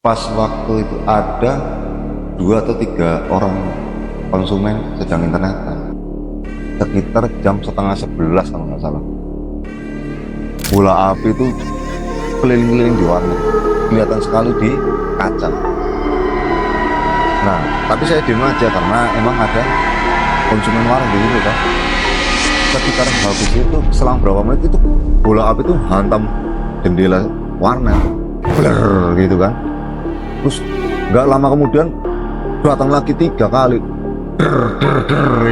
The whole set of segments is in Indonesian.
Pas waktu itu ada 2 atau 3 orang konsumen sedang internetan sekitar jam setengah 11 kalau nggak salah. Bola api itu keliling-keliling di warnet, kelihatan sekali di kaca. Nah, tapi saya diem aja karena emang ada konsumen warnet di situ kan. Sekitar habis itu selang berapa menit itu bola api itu hantam jendela warnet, bler gitu kan. Terus nggak lama kemudian datang lagi 3 kali,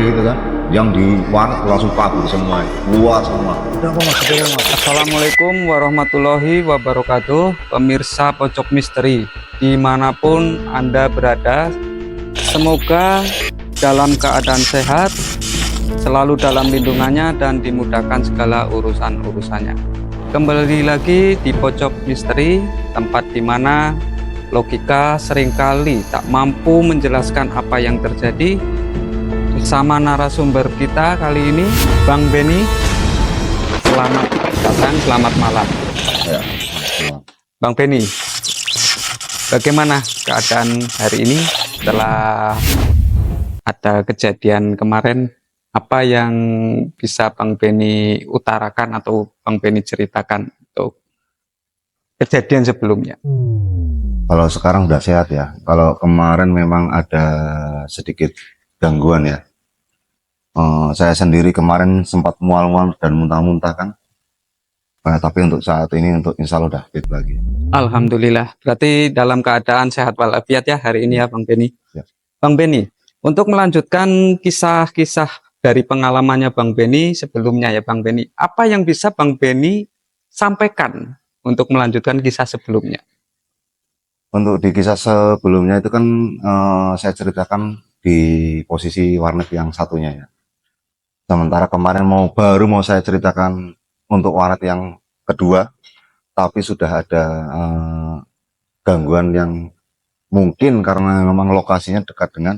gitu kan. Yang di warnet langsung kabur semua, keluar semua. Udah apa mas? Udah, mas. Assalamualaikum warahmatullahi wabarakatuh, pemirsa Pojok Misteri dimanapun Anda berada. Semoga dalam keadaan sehat, selalu dalam lindungannya dan dimudahkan segala urusan-urusannya. Kembali lagi di Pojok Misteri, tempat di mana logika seringkali tak mampu menjelaskan apa yang terjadi. Bersama narasumber kita kali ini, Bang Benny. Selamat datang, selamat malam. Ya. Bang Benny, bagaimana keadaan hari ini setelah ada kejadian kemarin? Apa yang bisa Bang Benny utarakan atau Bang Benny ceritakan untuk kejadian sebelumnya? Kalau sekarang udah sehat ya. Kalau kemarin memang ada sedikit gangguan ya. Saya sendiri kemarin sempat mual-mual dan muntah-muntah kan. Tapi untuk saat ini untuk insya Allah udah fit lagi. Alhamdulillah, berarti dalam keadaan sehat walafiat ya hari ini ya Bang Benny. Ya. Bang Benny, untuk melanjutkan kisah-kisah dari pengalamannya Bang Benny sebelumnya ya Bang Benny, apa yang bisa Bang Benny sampaikan untuk melanjutkan kisah sebelumnya? Untuk di kisah sebelumnya itu kan saya ceritakan di posisi warnet yang satunya ya. Sementara kemarin baru mau saya ceritakan untuk warnet yang kedua, tapi sudah ada gangguan yang mungkin karena memang lokasinya dekat dengan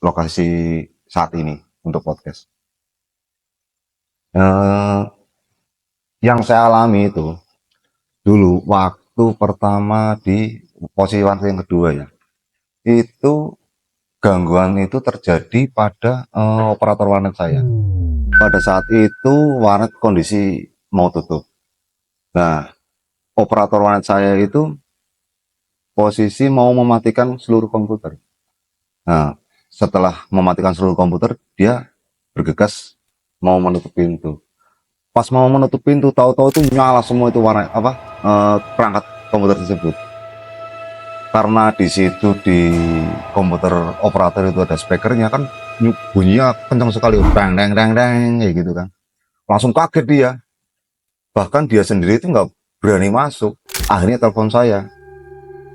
lokasi saat ini untuk podcast. Yang saya alami itu dulu waktu pertama di posisi warnet yang kedua ya, itu gangguan itu terjadi pada operator warnet saya. Pada saat itu warnet kondisi mau tutup. Nah, operator warnet saya itu posisi mau mematikan seluruh komputer. Nah, setelah mematikan seluruh komputer, dia bergegas mau menutup pintu. Pas mau menutup pintu, tahu-tahu itu nyala semua itu warnet perangkat komputer tersebut. Karena di situ di komputer operator itu ada speakernya kan, bunyinya kencang sekali, dang dang dang dang kayak gitu kan. Langsung kaget dia. Bahkan dia sendiri itu nggak berani masuk. Akhirnya telepon saya,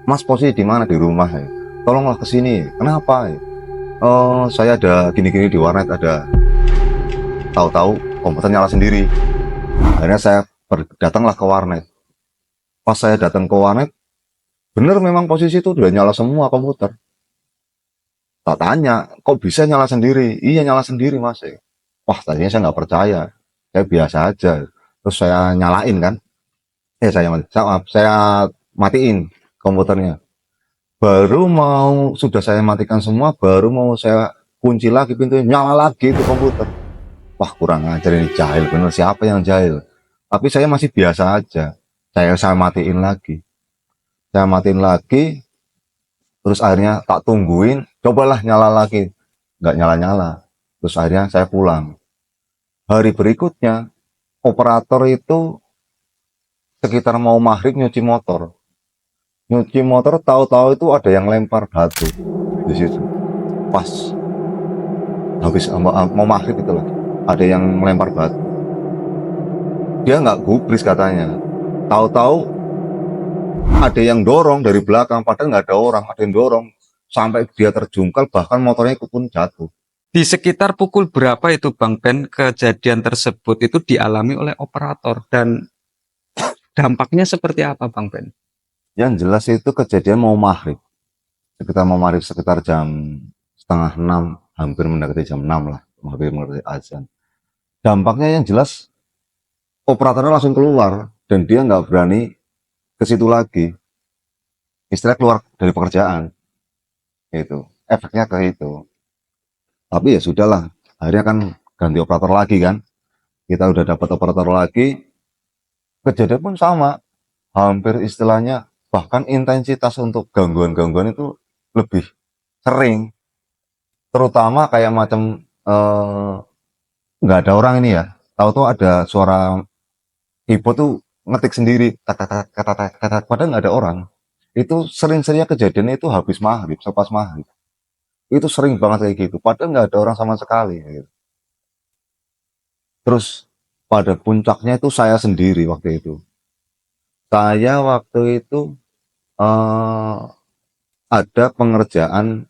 Mas posisi di mana? Di rumah ya. Tolonglah ke sini. Kenapa ya? Oh, saya ada gini-gini di warnet ada. Tahu-tahu komputer nyala sendiri. Akhirnya saya datanglah ke warnet. Pas saya datang ke warnet, bener memang posisi itu udah nyala semua komputer. Tak tanya, kok bisa nyala sendiri? Iya nyala sendiri mas. Wah tadinya saya nggak percaya. Saya biasa aja. Terus saya nyalain kan. Saya matiin komputernya. Baru mau sudah saya matikan semua, baru mau saya kunci lagi pintunya, nyala lagi itu komputer. Wah kurang ajar ini, jahil bener, siapa yang jahil? Tapi saya masih biasa aja. Saya matiin lagi. Saya matiin lagi, terus akhirnya tak tungguin, cobalah nyala lagi. Nggak nyala-nyala. Terus akhirnya saya pulang. Hari berikutnya, operator itu sekitar mau maghrib nyuci motor. Nyuci motor tahu-tahu itu ada yang lempar batu di situ. Pas habis mau maghrib itu lagi ada yang melempar batu. Dia nggak gubris katanya. Tahu-tahu ada yang dorong dari belakang, padahal nggak ada orang, ada yang dorong sampai dia terjungkal, bahkan motornya ikut pun jatuh. Di sekitar pukul berapa itu Bang Ben kejadian tersebut itu dialami oleh operator dan dampaknya seperti apa Bang Ben? Yang jelas itu kejadian mau maghrib, sekitar jam setengah 6, hampir mendekati jam 6 lah, hampir mendekati azan. Dampaknya yang jelas operatornya langsung keluar dan dia nggak berani ke situ lagi. istilah keluar dari pekerjaan. Itu efeknya ke itu. Tapi ya sudahlah, akhirnya kan ganti operator lagi kan, kita udah dapat operator lagi, kejadian pun sama, hampir istilahnya bahkan intensitas untuk gangguan-gangguan itu lebih sering, terutama kayak macam nggak ada orang ini ya, tahu-tahu ada suara keyboard tuh ngetik sendiri, kata padahal nggak ada orang. Itu sering-seringnya kejadian itu habis maghrib, selepas maghrib. Itu sering banget kayak gitu, padahal nggak ada orang sama sekali. Gitu. Terus pada puncaknya itu saya sendiri waktu itu. Saya waktu itu eh, ada pengerjaan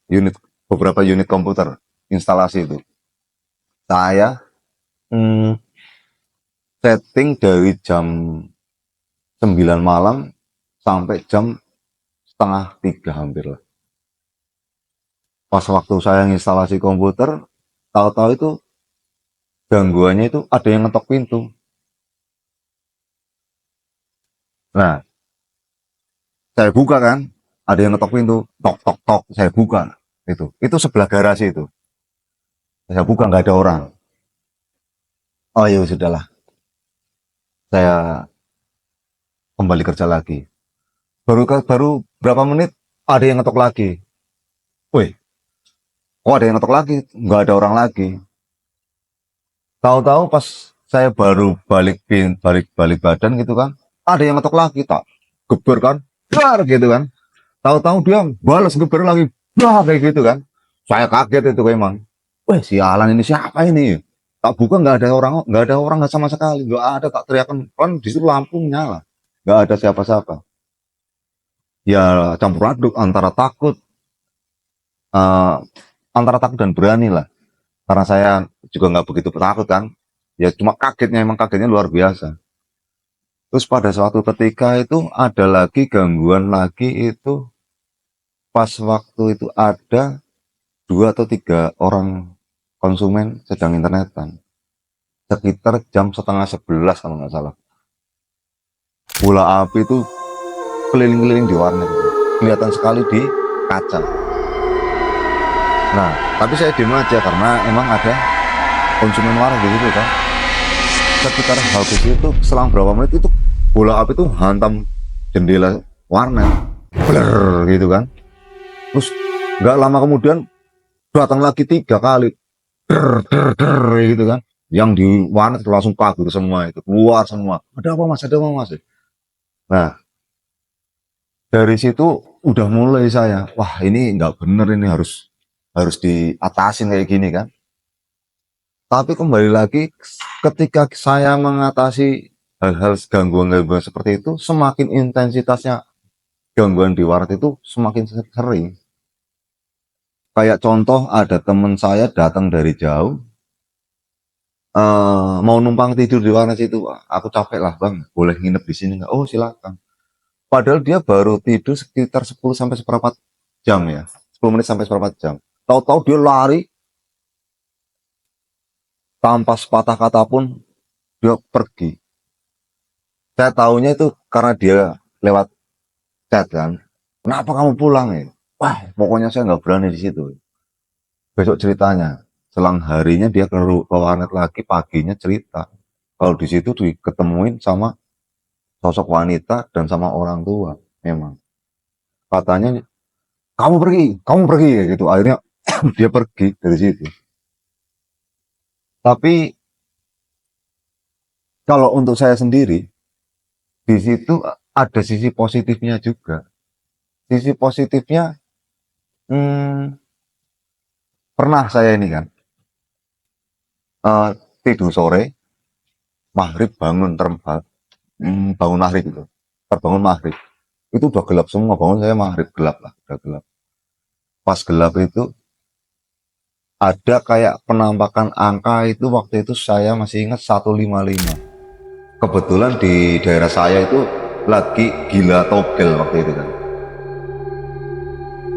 unit beberapa unit komputer instalasi itu. Saya hmm, setting dari jam 9 malam sampai jam setengah 3 hampir lah. Pas waktu saya instalasi komputer, tahu-tahu itu gangguannya itu ada yang ngetok pintu. Nah, saya buka kan, ada yang ngetok pintu, tok tok tok, saya buka. Itu sebelah garasi itu. Saya buka nggak ada orang. Oh ya sudahlah, saya kembali kerja lagi. Baru berapa menit ada yang ngetok lagi. Wih, kok ada yang ngetok lagi? Nggak ada orang lagi. Tahu-tahu pas saya baru balik badan gitu kan, ada yang ngetok lagi tak geber kan, dar gitu kan. Tahu-tahu dia balas geber lagi, dah kayak gitu kan. Saya kaget itu memang. Wah sialan ini siapa ini? Tak buka nggak ada orang nggak sama sekali, nggak ada tak teriakan kan di situ lampu nyala, nggak ada siapa-siapa. Ya campur aduk eh, antara takut dan berani lah. Karena saya juga nggak begitu takut kan, ya cuma kagetnya emang kagetnya luar biasa. Terus pada suatu ketika itu ada lagi gangguan lagi itu pas waktu itu ada 2 atau 3 orang konsumen sedang internetan sekitar jam setengah 11 kalau nggak salah. Bola api itu keliling-keliling di warnet itu. Kelihatan sekali di kaca. Nah, tapi saya diem aja karena emang ada konsumen warnet di situ kan. Sekitar habis itu selang berapa menit itu bola api itu hantam jendela warnet. Bler gitu kan. Terus nggak lama kemudian datang lagi 3 kali. Gitu kan. Yang di warnet langsung kabur semua itu, keluar semua. Ada apa mas? Ada apa mas? Nah, dari situ udah mulai saya, wah ini nggak bener ini harus diatasin kayak gini kan. Tapi kembali lagi ketika saya mengatasi hal-hal gangguan-gangguan seperti itu, semakin intensitasnya gangguan di warnet itu semakin sering. Kayak contoh ada teman saya datang dari jauh, mau numpang tidur di warnet itu, aku capek lah bang, boleh nginep di sini nggak? Oh silakan. Padahal dia baru tidur sekitar 10 sampai seperempat jam ya. 10 menit sampai seperempat jam. Tahu-tahu dia lari tanpa sepatah kata pun dia pergi. Saya tahunya itu karena dia lewat chat kan. Kenapa kamu pulang ya? Wah, pokoknya saya nggak berani di situ. Besok ceritanya, selang harinya dia ke warnet lagi, paginya cerita. Kalau di situ diketemuin sama sosok wanita dan sama orang tua, memang. Katanya kamu pergi gitu. Akhirnya dia pergi dari situ. Tapi kalau untuk saya sendiri, di situ ada sisi positifnya juga. Sisi positifnya, hmm, pernah saya ini kan, eh, tidur sore, maghrib bangun bangun maghrib itu, terbangun maghrib. Itu udah gelap semua, bangun saya maghrib gelap lah, udah gelap. Pas gelap itu ada kayak penampakan angka itu waktu itu saya masih ingat 155. Kebetulan di daerah saya itu lagi gila togel waktu itu kan.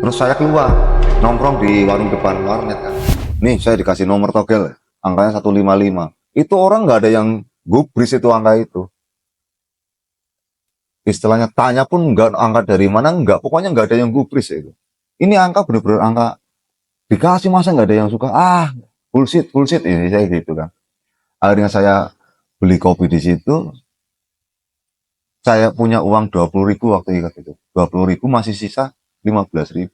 Terus saya keluar nongkrong di warung depan warnet kan. Nih saya dikasih nomor togel, angkanya 155. Itu orang nggak ada yang gubris itu angka itu. istilahnya tanya pun nggak, angka dari mana nggak, pokoknya nggak ada yang gubris ya itu. Ini angka bener-bener angka dikasih, masa nggak ada yang suka, bullshit bullshit, ini saya gitu kan. Akhirnya saya beli kopi di situ. Saya punya uang 20.000 waktu itu. 20.000 masih sisa 15.000.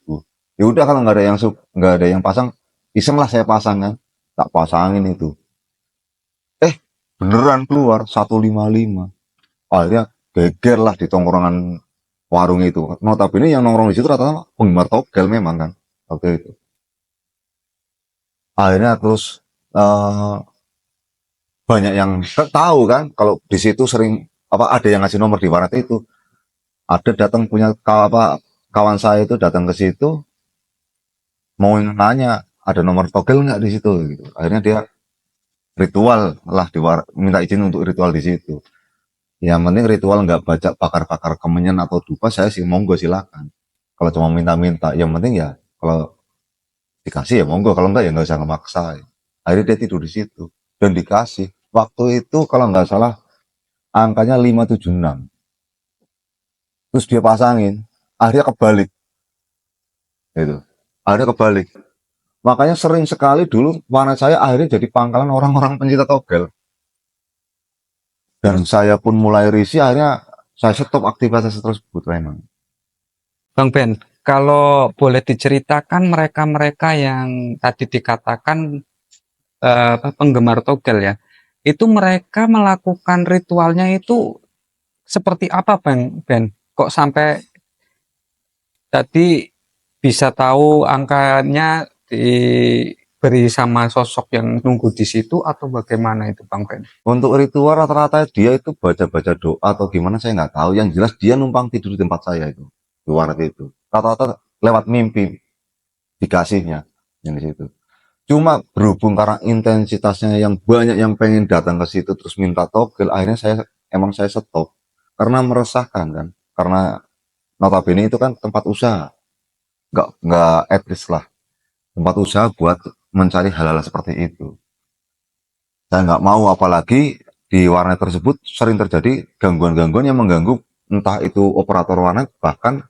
Ya udah, kalau nggak ada yang nggak ada yang pasang, iseng lah saya pasang kan. Tak pasangin itu. Beneran keluar 155. Akhirnya geger lah di tongkrongan warung itu. Notabene yang nongkrong di situ rata-rata penggemar togel memang kan waktu itu. Akhirnya terus uh, banyak yang tahu kan kalau di situ sering apa, ada yang ngasih nomor di warnet itu. Ada datang punya kawan saya itu datang ke situ mau nanya ada nomor togel nggak di situ gitu. Akhirnya dia ritual lah minta izin untuk ritual di situ. Yang penting ritual, nggak baca bakar-bakar kemenyan atau dupa, saya sih monggo silakan. Kalau cuma minta-minta, yang penting ya kalau dikasih ya monggo, kalau enggak ya nggak usah ngemaksa. Akhirnya dia tidur di situ dan dikasih. Waktu itu kalau nggak salah angkanya 576. Terus dia pasangin, akhirnya kebalik gitu. Akhirnya kebalik. Makanya sering sekali dulu warnet saya akhirnya jadi pangkalan orang-orang pencinta togel. Dan saya pun mulai risih, akhirnya saya stop aktivitas tersebut memang. Bang Ben, kalau boleh diceritakan mereka-mereka yang tadi dikatakan penggemar togel ya, itu mereka melakukan ritualnya itu seperti apa, Bang Ben? Kok sampai tadi bisa tahu angkanya diberi sama sosok yang nunggu di situ atau bagaimana itu, Bang Ben? Untuk ritual rata-rata dia itu baca-baca doa atau gimana saya nggak tahu. Yang jelas dia numpang tidur di tempat saya itu, di warnet itu. Rata-rata lewat mimpi dikasihnya yang di situ. Cuma berhubung karena intensitasnya yang banyak yang pengen datang ke situ terus minta togel, akhirnya saya stop karena meresahkan kan. Karena notabene itu kan tempat usaha, nggak etis lah, tempat usaha buat mencari hal-hal seperti itu. Saya nggak mau, apalagi di warnet tersebut sering terjadi gangguan-gangguan yang mengganggu entah itu operator warnet bahkan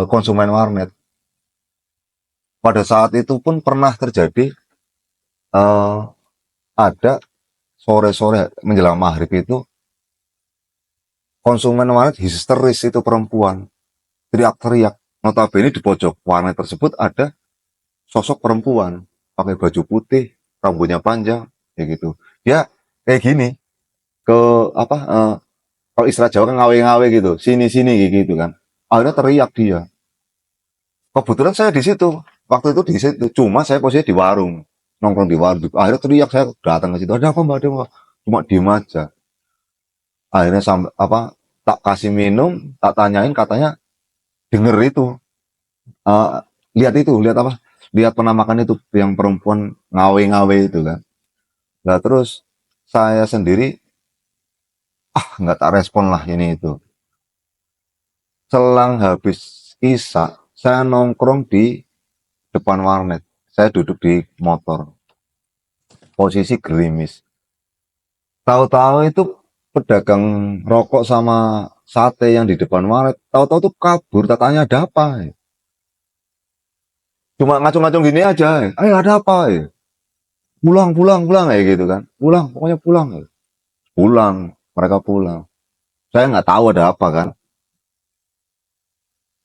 konsumen warnet. Pada saat itu pun pernah terjadi, ada sore-sore menjelang maghrib itu konsumen warnet histeris, itu perempuan teriak-teriak. Notabene di pojok warnet tersebut ada sosok perempuan pakai baju putih, rambutnya panjang, kayak gitu. Dia kayak gini, ke apa, kalau istilah Jawa kan ngawe-ngawe gitu, sini-sini gitu kan. Akhirnya teriak dia. Kebetulan saya di situ, waktu itu di situ, cuma saya posisi di warung, nongkrong di warung. Akhirnya teriak, saya datang ke situ, ada apa mbak, ada apa? Cuma diem aja. Akhirnya sampai apa, tak kasih minum, tak tanyain, katanya denger itu, uh, lihat apa, lihat penampakan itu yang perempuan ngawe-ngawe itu kan. Nah terus saya sendiri nggak tak respon lah ini itu. Selang habis isya, saya nongkrong di depan warnet. Saya duduk di motor, posisi gerimis. Tahu-tahu itu pedagang rokok sama sate yang di depan warnet, tahu-tahu tuh kabur. Tanya ada apa? Cuma ngacung-ngacung gini aja. Ayo ada apa? Pulang, pulang, pulang kayak gitu kan. Pulang, pokoknya pulang. Pulang, mereka pulang. Saya nggak tahu ada apa kan.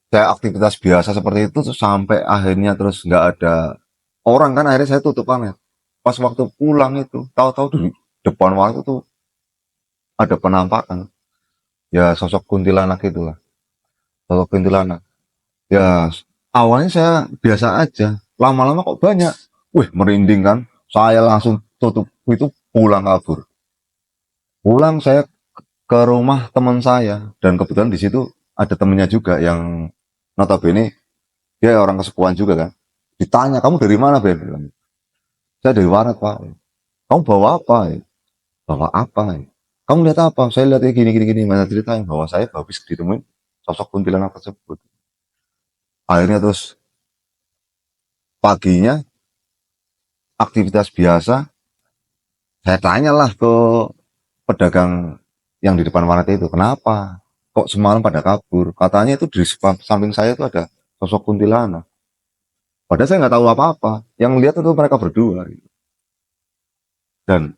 Saya aktivitas biasa seperti itu terus sampai akhirnya terus nggak ada orang kan, akhirnya saya tutup warnet. Pas waktu pulang itu, tahu-tahu di depan warnet itu ada penampakan. Ya sosok kuntilanak itulah, sosok kuntilanak. Ya awalnya saya biasa aja, lama-lama kok banyak. Wih, merinding kan. Saya langsung tutup itu, pulang kabur. Pulang saya ke rumah teman saya dan kebetulan di situ ada temennya juga yang notabene dia orang kesepuan juga kan. Ditanya, kamu dari mana Ben? Saya dari warnet Pak. Kamu bawa apa? Bawa apa? Kamu lihat apa? Saya lihat gini gini gini. Mana ceritain bahwa saya habis ditemuin sosok kuntilanak tersebut. Akhirnya terus paginya aktivitas biasa, saya tanyalah ke pedagang yang di depan warnet itu, kenapa? kok semalam pada kabur. Katanya itu di samping saya itu ada sosok kuntilanak. Padahal saya nggak tahu apa-apa. Yang lihat itu mereka berdua. Gitu. Dan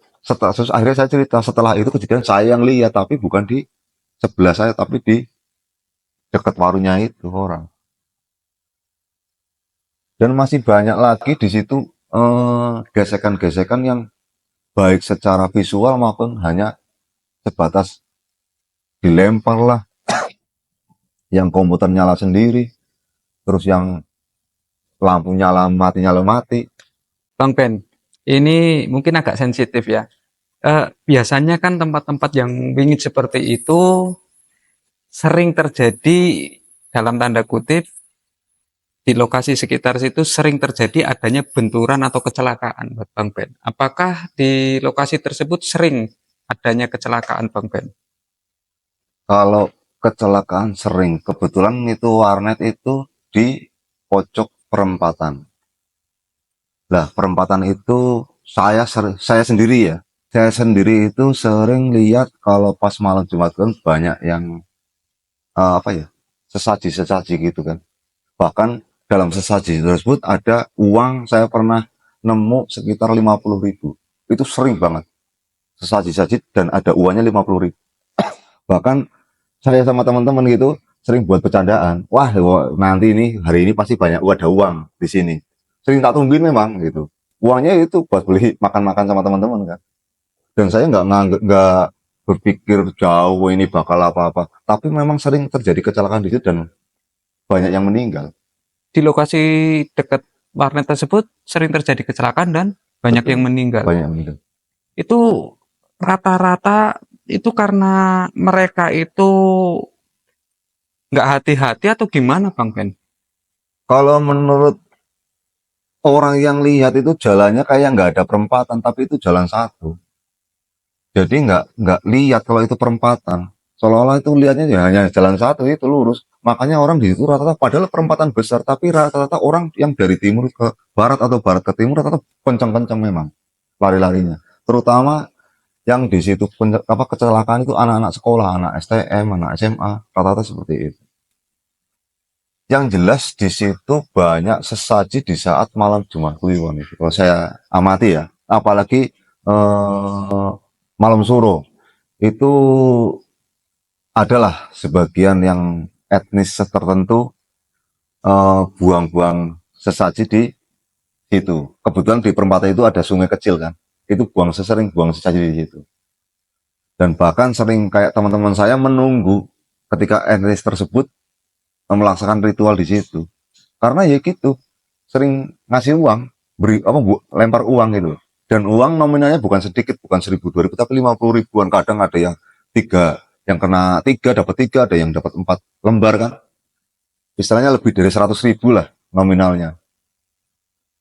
akhirnya saya cerita setelah itu kejadian saya yang lihat, tapi bukan di sebelah saya, tapi di dekat warungnya itu orang. Dan masih banyak lagi di situ gesekan-gesekan yang baik secara visual maupun hanya sebatas dilempar lah, yang komputer nyala sendiri, terus yang lampu nyala mati. Bang Ben, ini mungkin agak sensitif ya. Biasanya kan tempat-tempat yang wingit seperti itu sering terjadi, dalam tanda kutip, di lokasi sekitar situ sering terjadi adanya benturan atau kecelakaan, buat Bang Ben. Apakah di lokasi tersebut sering adanya kecelakaan, Bang Ben? Kalau kecelakaan sering, kebetulan itu warnet itu di pojok perempatan. Lah, perempatan itu saya sendiri ya. Saya sendiri itu sering lihat kalau pas malam Jumat kan banyak yang apa ya? Sesaji-sesaji gitu kan. Bahkan dalam sesaji tersebut ada uang, saya pernah nemu sekitar 50.000. Itu sering banget. Sesaji-saji dan ada uangnya 50.000. Bahkan saya sama teman-teman gitu sering buat bercandaan. Wah, nanti ini hari ini pasti banyak ada uang di sini. Sering tak tungguin memang gitu. Uangnya itu buat beli makan-makan sama teman-teman kan. Dan saya nggak berpikir jauh ini bakal apa-apa. Tapi memang sering terjadi kecelakaan di situ dan banyak yang meninggal. Di lokasi dekat warnet tersebut sering terjadi kecelakaan dan banyak Betul, yang meninggal. banyak yang meninggal. Itu rata-rata itu karena mereka itu nggak hati-hati atau gimana, Bang Ben? Kalau menurut orang yang lihat itu jalannya kayak nggak ada perempatan, tapi itu jalan satu. Jadi nggak lihat kalau itu perempatan. Seolah-olah itu lihatnya ya hanya jalan satu itu lurus. Makanya orang di situ rata-rata padahal perempatan besar, tapi rata-rata orang yang dari timur ke barat atau barat ke timur rata-rata kencang-kencang memang lari-larinya. Terutama yang di situ kecelakaan itu anak-anak sekolah, anak STM, anak SMA, rata-rata seperti itu. Yang jelas di situ banyak sesaji di saat malam Jumat Kliwon itu. Kalau saya amati ya, apalagi malam Suro itu adalah sebagian yang etnis tertentu buang-buang sesaji di situ. Kebetulan di perempatan itu ada sungai kecil kan, itu buang sesaji di situ. Dan bahkan sering kayak teman-teman saya menunggu ketika etnis tersebut melaksanakan ritual di situ. Karena ya gitu, sering ngasih uang, lempar uang gitu. Dan uang nominalnya bukan sedikit, bukan 1.000 2.000, tapi 50.000-an. Kadang ada yang yang kena tiga dapat tiga, ada yang dapat 4 lembar kan. Istilahnya lebih dari 100.000 lah nominalnya.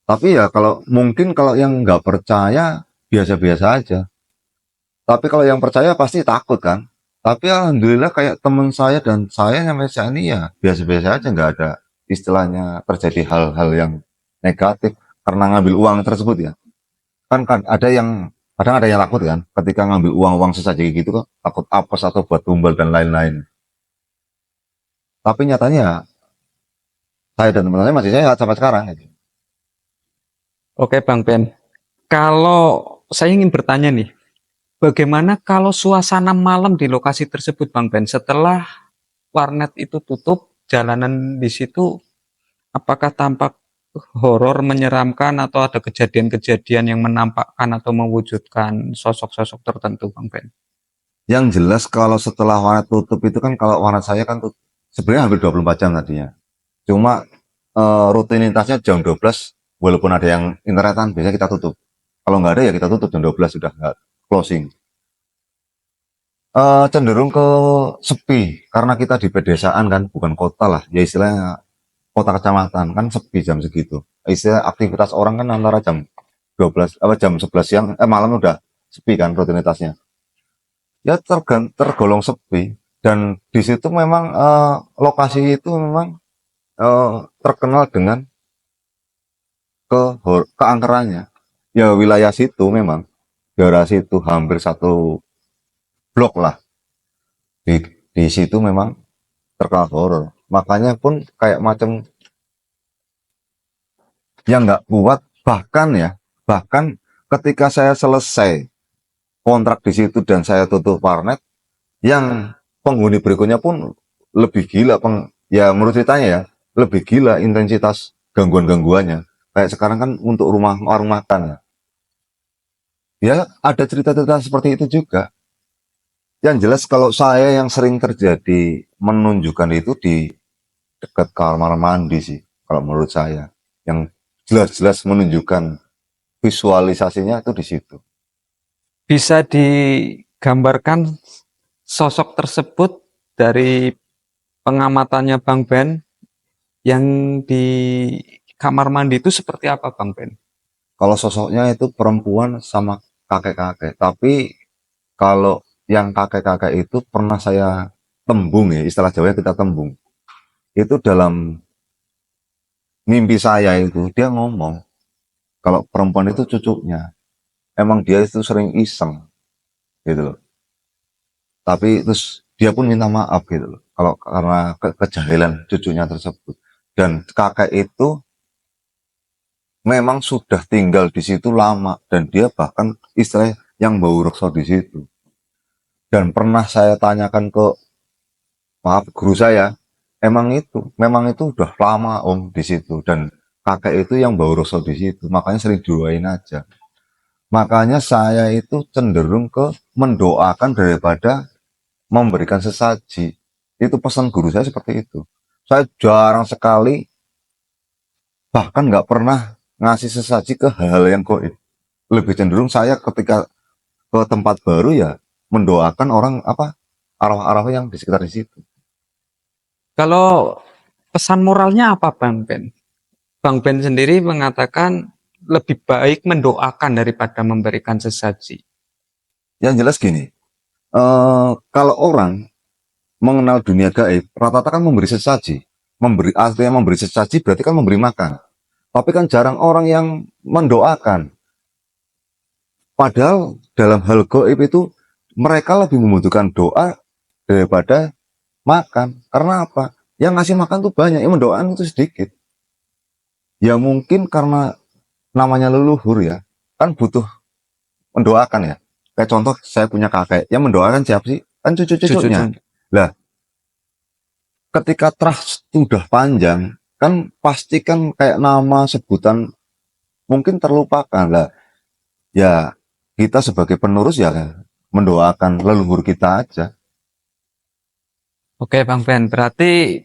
Tapi ya kalau yang nggak percaya biasa-biasa aja. Tapi kalau yang percaya pasti takut kan. Tapi alhamdulillah kayak teman saya dan saya sampai saat ini ya biasa-biasa aja, nggak ada istilahnya terjadi hal-hal yang negatif karena ngambil uang tersebut ya. Kan kadang ada yang takut kan ketika ngambil uang-uang sesaji gitu kok, takut apes atau buat tumbal dan lain-lain. Tapi nyatanya saya dan teman-teman masih sehat sampai sekarang gitu. Oke, Bang Ben. Kalau saya ingin bertanya nih, bagaimana kalau suasana malam di lokasi tersebut, Bang Ben? Setelah warnet itu tutup, jalanan di situ apakah tampak horor, menyeramkan, atau ada kejadian-kejadian yang menampakkan atau mewujudkan sosok-sosok tertentu, Bang Ben? Yang jelas kalau setelah warnet tutup itu kan, kalau warnet saya kan sebenarnya hampir 24 jam tadinya. Cuma rutinitasnya jam 12, walaupun ada yang internetan biasanya kita tutup. Kalau nggak ada ya kita tutup jam 12 sudah nggak closing. Cenderung ke sepi karena kita di pedesaan kan, bukan kota lah. Ya istilahnya kota kecamatan kan sepi jam segitu. Istilah aktivitas orang kan antara jam 12 apa jam 11 siang malam udah sepi kan rutinitasnya. Ya tergolong sepi dan di situ memang lokasi itu memang terkenal dengan keangkerannya. Ya wilayah situ memang daerah situ hampir satu blok lah di situ memang terkenal horor. Makanya pun kayak macam yang nggak kuat, bahkan ketika saya selesai kontrak di situ dan saya tutup warnet, yang penghuni berikutnya pun lebih gila, ya menurut ceritanya ya, lebih gila intensitas gangguan-gangguannya. Kayak sekarang kan untuk warung makan ya. Ya ada cerita-cerita seperti itu juga. Yang jelas kalau saya yang sering terjadi menunjukkan itu di dekat kamar mandi sih, kalau menurut saya. Yang jelas-jelas menunjukkan visualisasinya itu di situ. Bisa digambarkan sosok tersebut dari pengamatannya Bang Ben yang di kamar mandi itu seperti apa Bang Ben? Kalau sosoknya itu perempuan sama kakek-kakek, tapi kalau yang kakek-kakek itu pernah saya tembung ya, istilah Jawa kita tembung. Itu dalam mimpi saya itu, dia ngomong, kalau perempuan itu cucunya, emang dia itu sering iseng, gitu loh. Tapi terus dia pun minta maaf gitu loh, kalau karena kejahilan cucunya tersebut. Dan kakek itu memang sudah tinggal di situ lama, dan dia bahkan istilahnya yang bau reksa di situ. Dan pernah saya tanyakan ke guru saya, memang itu udah lama om di situ, dan kakek itu yang bau reksa di situ, makanya sering doain aja. Makanya saya itu cenderung ke mendoakan daripada memberikan sesaji. Itu pesan guru saya seperti itu. Saya jarang sekali, bahkan nggak pernah ngasih sesaji ke hal-hal yang goib. Lebih cenderung saya ketika ke tempat baru ya mendoakan orang arwah-arwah yang di sekitar di situ. Kalau pesan moralnya apa Bang Ben? Bang Ben sendiri mengatakan lebih baik mendoakan daripada memberikan sesaji. Yang jelas gini, kalau orang mengenal dunia gaib, rata-rata kan memberi sesaji. Artinya memberi sesaji berarti kan memberi makan. Tapi kan jarang orang yang mendoakan. Padahal dalam hal gaib itu mereka lebih membutuhkan doa daripada makan. Karena apa? Yang ngasih makan tuh banyak, yang mendoakan itu sedikit. Ya mungkin karena namanya leluhur ya, kan butuh mendoakan ya. Kayak contoh saya punya kakek, yang mendoakan siapa sih? Kan cucu-cucunya. Cucu-cucu. Lah, ketika trust sudah panjang, kan pasti kan kayak nama sebutan mungkin terlupakan lah. Ya kita sebagai penerus ya mendoakan leluhur kita aja. Oke Bang Ben, berarti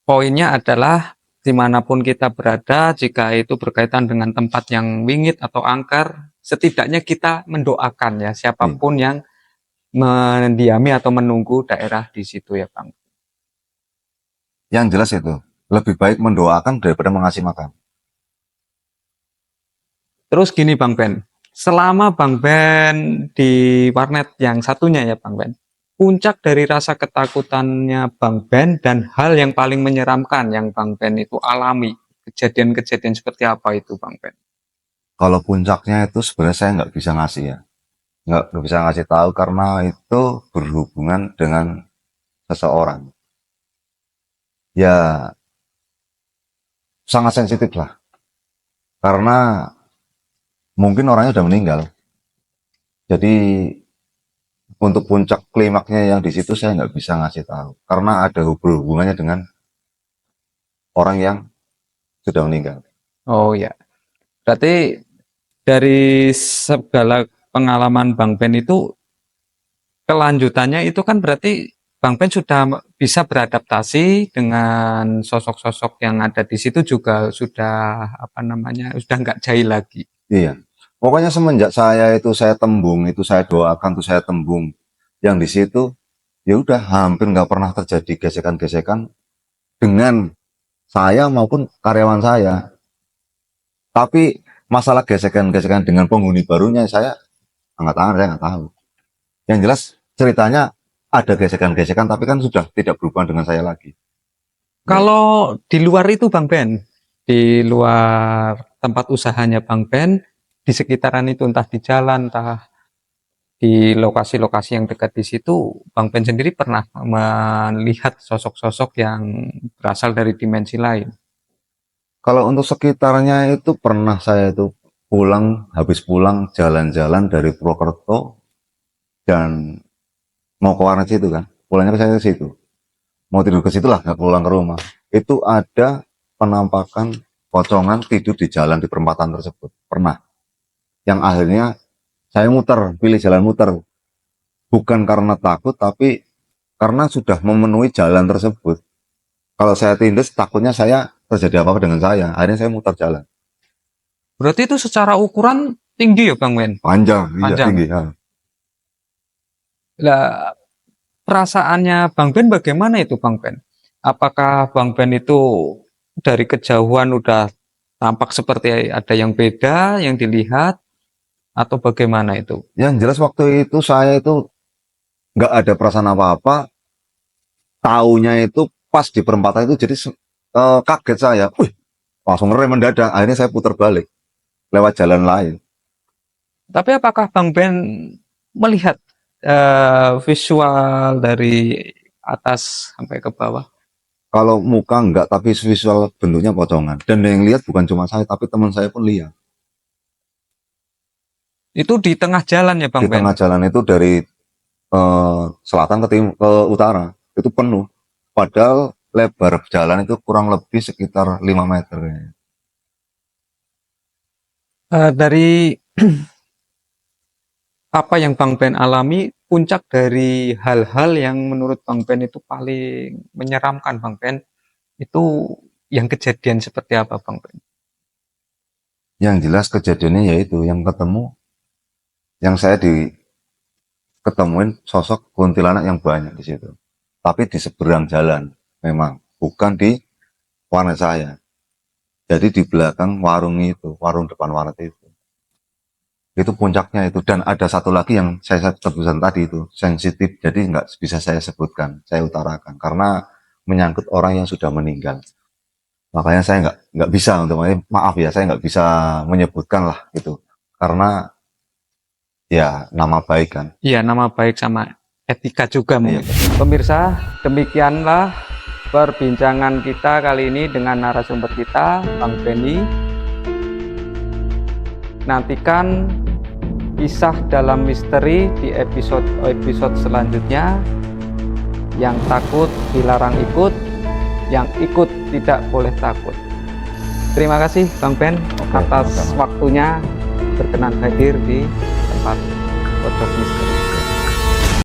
poinnya adalah dimanapun kita berada, jika itu berkaitan dengan tempat yang wingit atau angker, setidaknya kita mendoakan ya Nih, siapapun yang mendiami atau menunggu daerah di situ ya Bang. yang jelas itu lebih baik mendoakan daripada mengasih makan. Terus gini Bang Ben, selama Bang Ben di warnet yang satunya ya Bang Ben, puncak dari rasa ketakutannya Bang Ben dan hal yang paling menyeramkan yang Bang Ben itu alami, kejadian-kejadian seperti apa itu Bang Ben? Kalau puncaknya itu sebenarnya saya nggak bisa ngasih ya, nggak bisa ngasih tahu karena itu berhubungan dengan seseorang. Ya sangat sensitif lah, karena mungkin orangnya udah meninggal. Jadi untuk puncak klimaknya yang di situ saya nggak bisa ngasih tahu, karena ada hubungannya dengan orang yang sudah meninggal. Oh ya, berarti dari segala pengalaman Bang Ben itu kelanjutannya itu kan berarti Bang Ben sudah bisa beradaptasi dengan sosok-sosok yang ada di situ juga sudah apa namanya sudah nggak jahil lagi. Iya. Pokoknya semenjak saya itu saya tembung, itu saya doakan, tuh saya tembung. Yang di situ ya udah hampir nggak pernah terjadi gesekan-gesekan dengan saya maupun karyawan saya. Tapi masalah gesekan-gesekan dengan penghuni barunya saya angkat tangan, saya nggak tahu. Yang jelas ceritanya ada gesekan-gesekan tapi kan sudah tidak berhubungan dengan saya lagi. Kalau di luar itu Bang Ben, di luar tempat usahanya Bang Ben, di sekitaran itu entah di jalan, entah di lokasi-lokasi yang dekat di situ, Bang Ben sendiri pernah melihat sosok-sosok yang berasal dari dimensi lain? Kalau untuk sekitarnya itu pernah saya itu habis pulang jalan-jalan dari Purwokerto dan mau ke warnet situ kan, pulangnya ke saya ke situ, mau tidur ke situ lah, nggak pulang ke rumah. Itu ada penampakan pocongan tidur di jalan di perempatan tersebut, pernah. Yang akhirnya saya pilih jalan muter, bukan karena takut, tapi karena sudah memenuhi jalan tersebut. Kalau saya tindas, takutnya saya terjadi apa-apa dengan saya. Akhirnya saya muter jalan. Berarti itu secara ukuran tinggi ya Bang Ben? Panjang, iya Panjang. tinggi. Ya. Lah, perasaannya Bang Ben bagaimana itu Bang Ben? Apakah Bang Ben itu dari kejauhan udah tampak seperti ada yang beda yang dilihat atau bagaimana itu? Yang jelas waktu itu saya itu nggak ada perasaan apa-apa. Taunya itu pas di perempatan itu jadi kaget saya. Wih, langsung ngerem mendadak. Akhirnya saya putar balik lewat jalan lain. Tapi apakah Bang Ben melihat visual dari atas sampai ke bawah? Kalau muka enggak, tapi visual bentuknya pocongan. Dan yang lihat bukan cuma saya, tapi teman saya pun lihat. Itu di tengah jalan ya Bang Di Ben? tengah jalan itu dari selatan ke timur, ke utara, itu penuh. Padahal lebar jalan itu kurang lebih sekitar 5 meter. Dari apa yang Bang Ben alami, puncak dari hal-hal yang menurut Bang Ben itu paling menyeramkan Bang Ben, itu yang kejadian seperti apa Bang Ben? Yang jelas kejadiannya yaitu yang ketemu, yang saya ketemuin sosok kuntilanak yang banyak di situ. Tapi di seberang jalan, memang bukan di warnet saya. Jadi di belakang warung itu, warung depan warnet itu puncaknya itu. Dan ada satu lagi yang saya sebutkan tadi itu sensitif, jadi nggak bisa saya sebutkan, saya utarakan karena menyangkut orang yang sudah meninggal. Makanya saya nggak bisa, untuk maaf ya, saya nggak bisa menyebutkan lah itu karena ya nama baik kan. Iya, nama baik sama etika juga mungkin. Iya. Pemirsa, demikianlah perbincangan kita kali ini dengan narasumber kita, Bang Benny. Nantikan kisah dalam misteri di episode selanjutnya. Yang takut dilarang ikut, yang ikut tidak boleh takut. Terima kasih Bang Ben atas waktunya berkenan hadir di tempat Pojok Misteri.